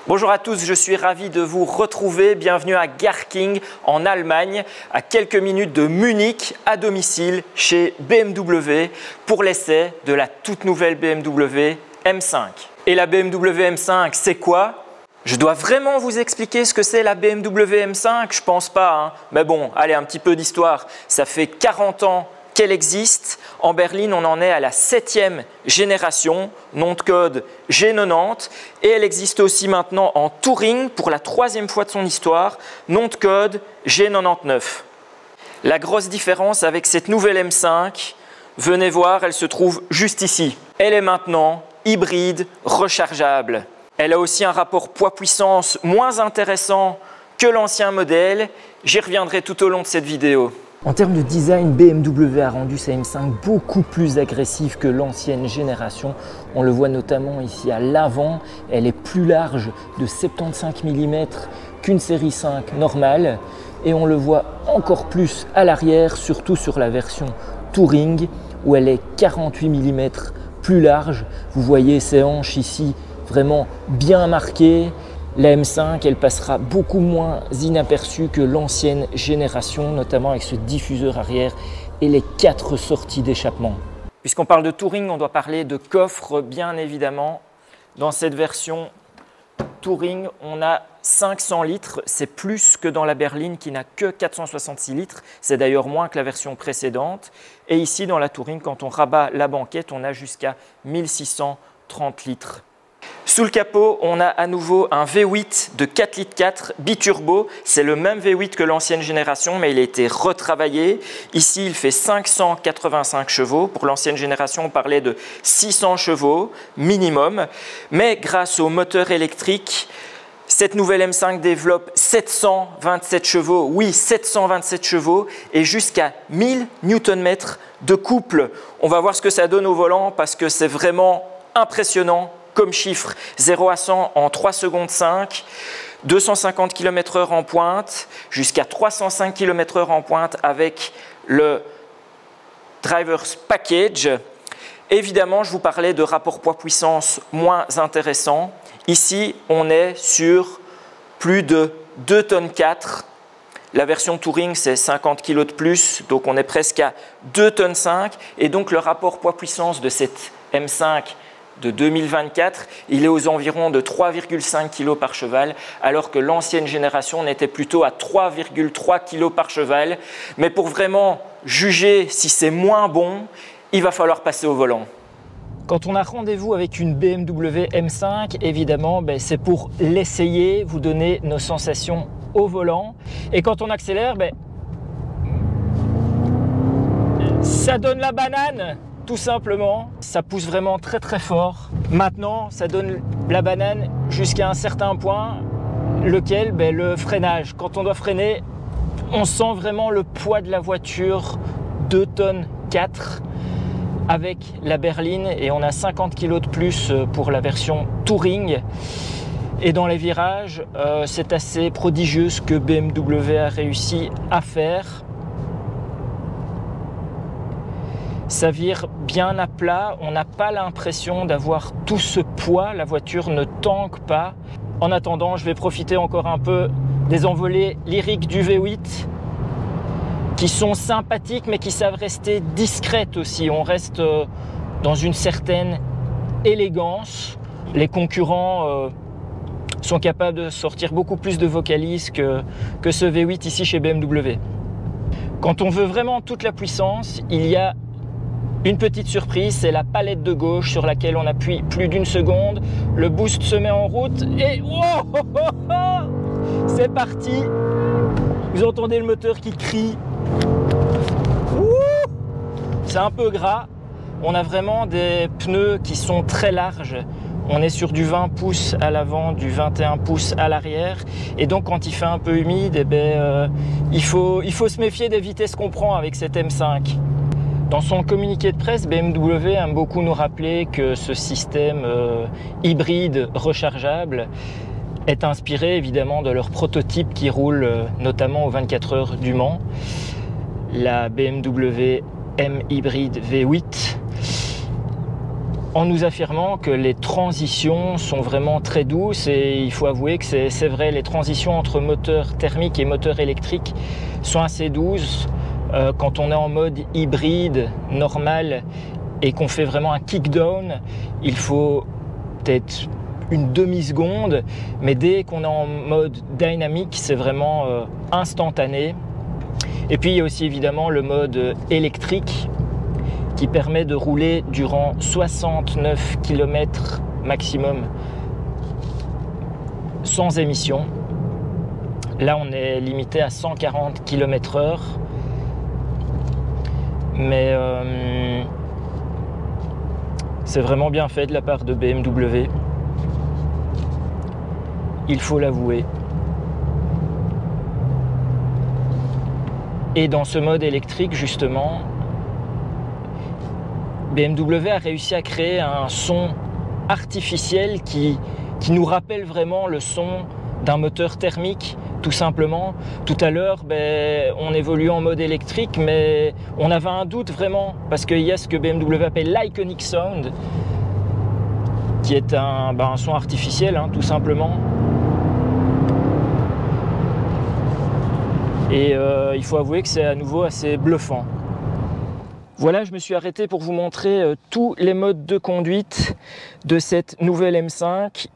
Bonjour à tous, je suis ravi de vous retrouver. Bienvenue à Garking en Allemagne, à quelques minutes de Munich, à domicile chez BMW pour l'essai de la toute nouvelle BMW M5. Et la BMW M5, c'est quoi? Je dois vraiment vous expliquer ce que c'est la BMW M5? Je pense pas, hein. Mais bon, allez, un petit peu d'histoire. Ça fait 40 ans qu'elle existe. En Berlin, on en est à la 7e génération, nom de code G90, et elle existe aussi maintenant en Touring pour la 3e fois de son histoire, nom de code G99. La grosse différence avec cette nouvelle M5, venez voir, elle se trouve juste ici. Elle est maintenant hybride, rechargeable. Elle a aussi un rapport poids-puissance moins intéressant que l'ancien modèle. J'y reviendrai tout au long de cette vidéo. En termes de design, BMW a rendu sa M5 beaucoup plus agressive que l'ancienne génération. On le voit notamment ici à l'avant, elle est plus large de 75 mm qu'une série 5 normale. Et on le voit encore plus à l'arrière, surtout sur la version Touring, où elle est 48 mm plus large. Vous voyez ces hanches ici vraiment bien marquées. La M5, elle passera beaucoup moins inaperçue que l'ancienne génération, notamment avec ce diffuseur arrière et les 4 sorties d'échappement. Puisqu'on parle de Touring, on doit parler de coffre, bien évidemment. Dans cette version Touring, on a 500 litres. C'est plus que dans la berline qui n'a que 466 litres. C'est d'ailleurs moins que la version précédente. Et ici, dans la Touring, quand on rabat la banquette, on a jusqu'à 1630 litres. Sous le capot, on a à nouveau un V8 de 4,4 litres biturbo. C'est le même V8 que l'ancienne génération, mais il a été retravaillé. Ici, il fait 585 chevaux. Pour l'ancienne génération, on parlait de 600 chevaux minimum. Mais grâce au moteur électrique, cette nouvelle M5 développe 727 chevaux. Oui, 727 chevaux et jusqu'à 1000 Nm de couple. On va voir ce que ça donne au volant parce que c'est vraiment impressionnant. Comme chiffre, 0 à 100 en 3 secondes 5, 250 km/h en pointe, jusqu'à 305 km/h en pointe avec le Driver's Package. Évidemment, je vous parlais de rapport poids-puissance moins intéressant. Ici, on est sur plus de 2,4 tonnes. La version Touring, c'est 50 kg de plus, donc on est presque à 2,5 tonnes. Et donc, le rapport poids-puissance de cette M5 de 2024, il est aux environs de 3,5 kg par cheval, alors que l'ancienne génération n'était plutôt à 3,3 kg par cheval. Mais pour vraiment juger si c'est moins bon, il va falloir passer au volant. Quand on a rendez-vous avec une BMW M5, évidemment, c'est pour l'essayer, vous donner nos sensations au volant. Et quand on accélère, ça donne la banane. Tout simplement, ça pousse vraiment très très fort. Maintenant, ça donne la banane jusqu'à un certain point, lequel, le freinage. Quand on doit freiner, on sent vraiment le poids de la voiture, 2,4 tonnes avec la berline, et on a 50 kg de plus pour la version Touring. Et dans les virages, c'est assez prodigieux ce que BMW a réussi à faire. Ça vire bien à plat, on n'a pas l'impression d'avoir tout ce poids, la voiture ne tanque pas. En attendant, je vais profiter encore un peu des envolées lyriques du V8 qui sont sympathiques mais qui savent rester discrètes aussi. On reste dans une certaine élégance. Les concurrents sont capables de sortir beaucoup plus de vocalises que ce V8 ici chez BMW. Quand on veut vraiment toute la puissance, il y a une petite surprise, c'est la palette de gauche sur laquelle on appuie plus d'une seconde. Le boost se met en route et c'est parti. Vous entendez le moteur qui crie. C'est un peu gras. On a vraiment des pneus qui sont très larges. On est sur du 20 pouces à l'avant, du 21 pouces à l'arrière. Et donc quand il fait un peu humide, il faut se méfier des vitesses qu'on prend avec cette M5. Dans son communiqué de presse, BMW aime beaucoup nous rappeler que ce système hybride rechargeable est inspiré évidemment de leur prototype qui roule notamment aux 24 heures du Mans, la BMW M Hybrid V8. en nous affirmant que les transitions sont vraiment très douces, et il faut avouer que c'est vrai, les transitions entre moteur thermique et moteur électrique sont assez douces. Quand on est en mode hybride normal et qu'on fait vraiment un kick-down, il faut peut-être une demi-seconde, mais dès qu'on est en mode dynamique, c'est vraiment instantané. Et puis il y a aussi évidemment le mode électrique qui permet de rouler durant 69 km maximum sans émission. Là on est limité à 140 km/h, mais c'est vraiment bien fait de la part de BMW, il faut l'avouer. Et dans ce mode électrique justement, BMW a réussi à créer un son artificiel qui nous rappelle vraiment le son d'un moteur thermique, tout simplement. Tout à l'heure, on évolue en mode électrique, mais on avait un doute vraiment, parce qu'il y a ce que BMW appelle l'Iconic Sound, qui est un son artificiel, hein, tout simplement. Et il faut avouer que c'est à nouveau assez bluffant. Voilà, je me suis arrêté pour vous montrer tous les modes de conduite de cette nouvelle M5.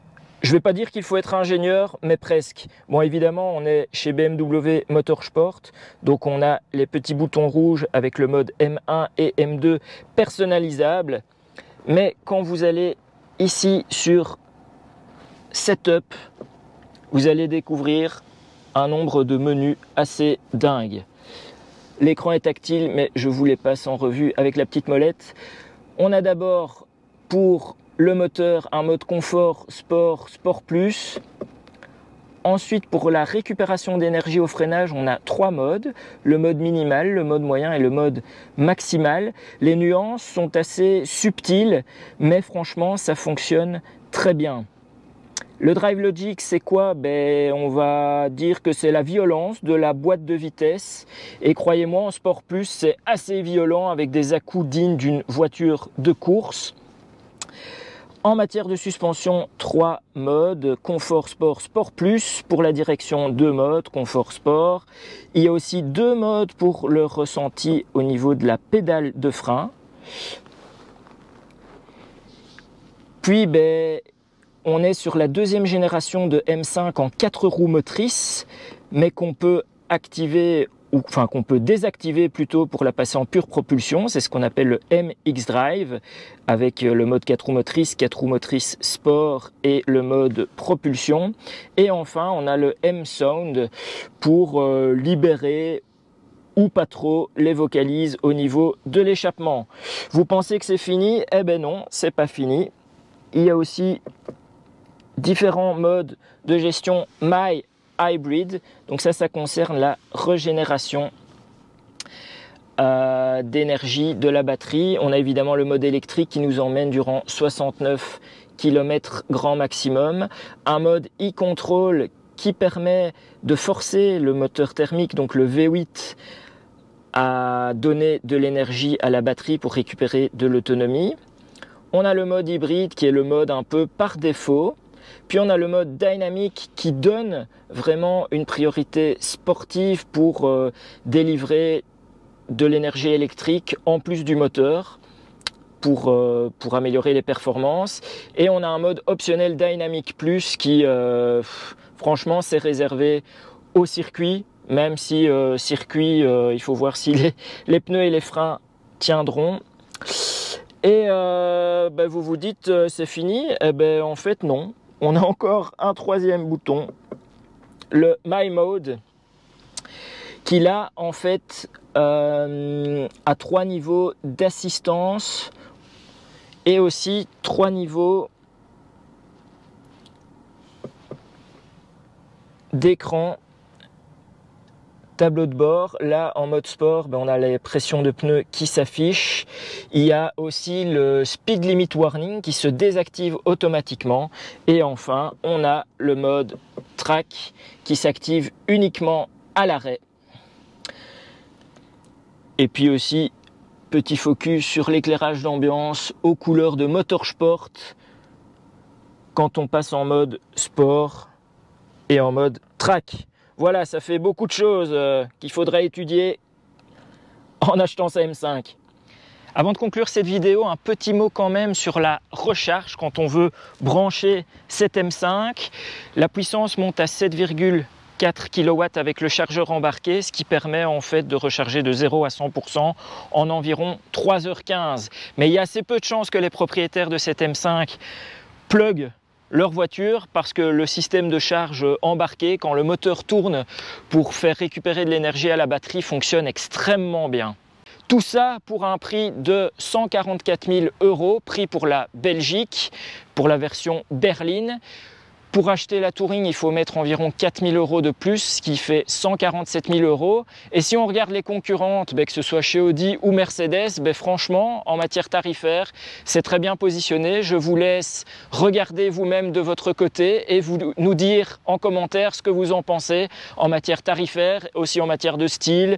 Je ne vais pas dire qu'il faut être ingénieur, mais presque. Bon, évidemment, on est chez BMW Motorsport, donc on a les petits boutons rouges avec le mode M1 et M2 personnalisables. Mais quand vous allez ici sur Setup, vous allez découvrir un nombre de menus assez dingue. L'écran est tactile, mais je vous les passe en revue avec la petite molette. On a d'abord pour le moteur un mode confort, sport, sport plus. Ensuite, pour la récupération d'énergie au freinage, on a 3 modes. Le mode minimal, le mode moyen et le mode maximal. Les nuances sont assez subtiles, mais franchement, ça fonctionne très bien. Le Drive Logic, c'est quoi? On va dire que c'est la violence de la boîte de vitesse. Et croyez-moi, en Sport Plus, c'est assez violent avec des à-coups dignes d'une voiture de course. En matière de suspension, 3 modes, Confort Sport, Sport Plus. Pour la direction, 2 modes, Confort Sport. Il y a aussi 2 modes pour le ressenti au niveau de la pédale de frein. Puis, on est sur la 2e génération de M5 en 4 roues motrices, mais qu'on peut activer, qu'on peut désactiver plutôt pour la passer en pure propulsion. C'est ce qu'on appelle le MX Drive, avec le mode 4 roues motrices sport et le mode propulsion. Et enfin, on a le M-Sound pour libérer ou pas trop les vocalises au niveau de l'échappement. Vous pensez que c'est fini? Eh ben non, c'est pas fini. Il y a aussi différents modes de gestion My Hybrid. Donc ça concerne la régénération d'énergie de la batterie. On a évidemment le mode électrique qui nous emmène durant 69 km grand maximum. Un mode e-control qui permet de forcer le moteur thermique, donc le V8, à donner de l'énergie à la batterie pour récupérer de l'autonomie. On a le mode hybride qui est le mode un peu par défaut. Puis on a le mode dynamique qui donne vraiment une priorité sportive pour délivrer de l'énergie électrique en plus du moteur pour améliorer les performances. Et on a un mode optionnel Dynamic Plus qui franchement c'est réservé au circuit, même si circuit il faut voir si les pneus et les freins tiendront. Et vous vous dites c'est fini? En fait non. On a encore un 3e bouton, le My Mode, qui là en fait a 3 niveaux d'assistance et aussi 3 niveaux d'écran. Tableau de bord, là en mode sport, on a les pressions de pneus qui s'affichent. Il y a aussi le Speed Limit Warning qui se désactive automatiquement. Et enfin, on a le mode track qui s'active uniquement à l'arrêt. Et puis aussi Petit focus sur l'éclairage d'ambiance aux couleurs de Motorsport quand on passe en mode sport et en mode track. Voilà, ça fait beaucoup de choses qu'il faudrait étudier en achetant sa M5. Avant de conclure cette vidéo, un petit mot quand même sur la recharge quand on veut brancher cette M5. La puissance monte à 7,4 kW avec le chargeur embarqué, ce qui permet en fait de recharger de 0 à 100% en environ 3h15. Mais il y a assez peu de chances que les propriétaires de cette M5 pluguent leur voiture parce que le système de charge embarqué, quand le moteur tourne pour faire récupérer de l'énergie à la batterie, fonctionne extrêmement bien. Tout ça pour un prix de 144 000 €, prix pour la Belgique, pour la version berline. Pour acheter la Touring, il faut mettre environ 4 000 € de plus, ce qui fait 147 000 €. Et si on regarde les concurrentes, que ce soit chez Audi ou Mercedes, franchement, en matière tarifaire, c'est très bien positionné. Je vous laisse regarder vous-même de votre côté et nous dire en commentaire ce que vous en pensez en matière tarifaire, aussi en matière de style,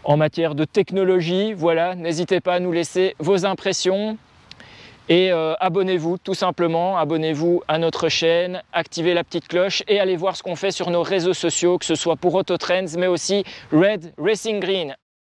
en matière de technologie. Voilà, n'hésitez pas à nous laisser vos impressions. Et abonnez-vous tout simplement, abonnez-vous à notre chaîne, activez la petite cloche et allez voir ce qu'on fait sur nos réseaux sociaux, que ce soit pour Autotrends mais aussi Red Racing Green.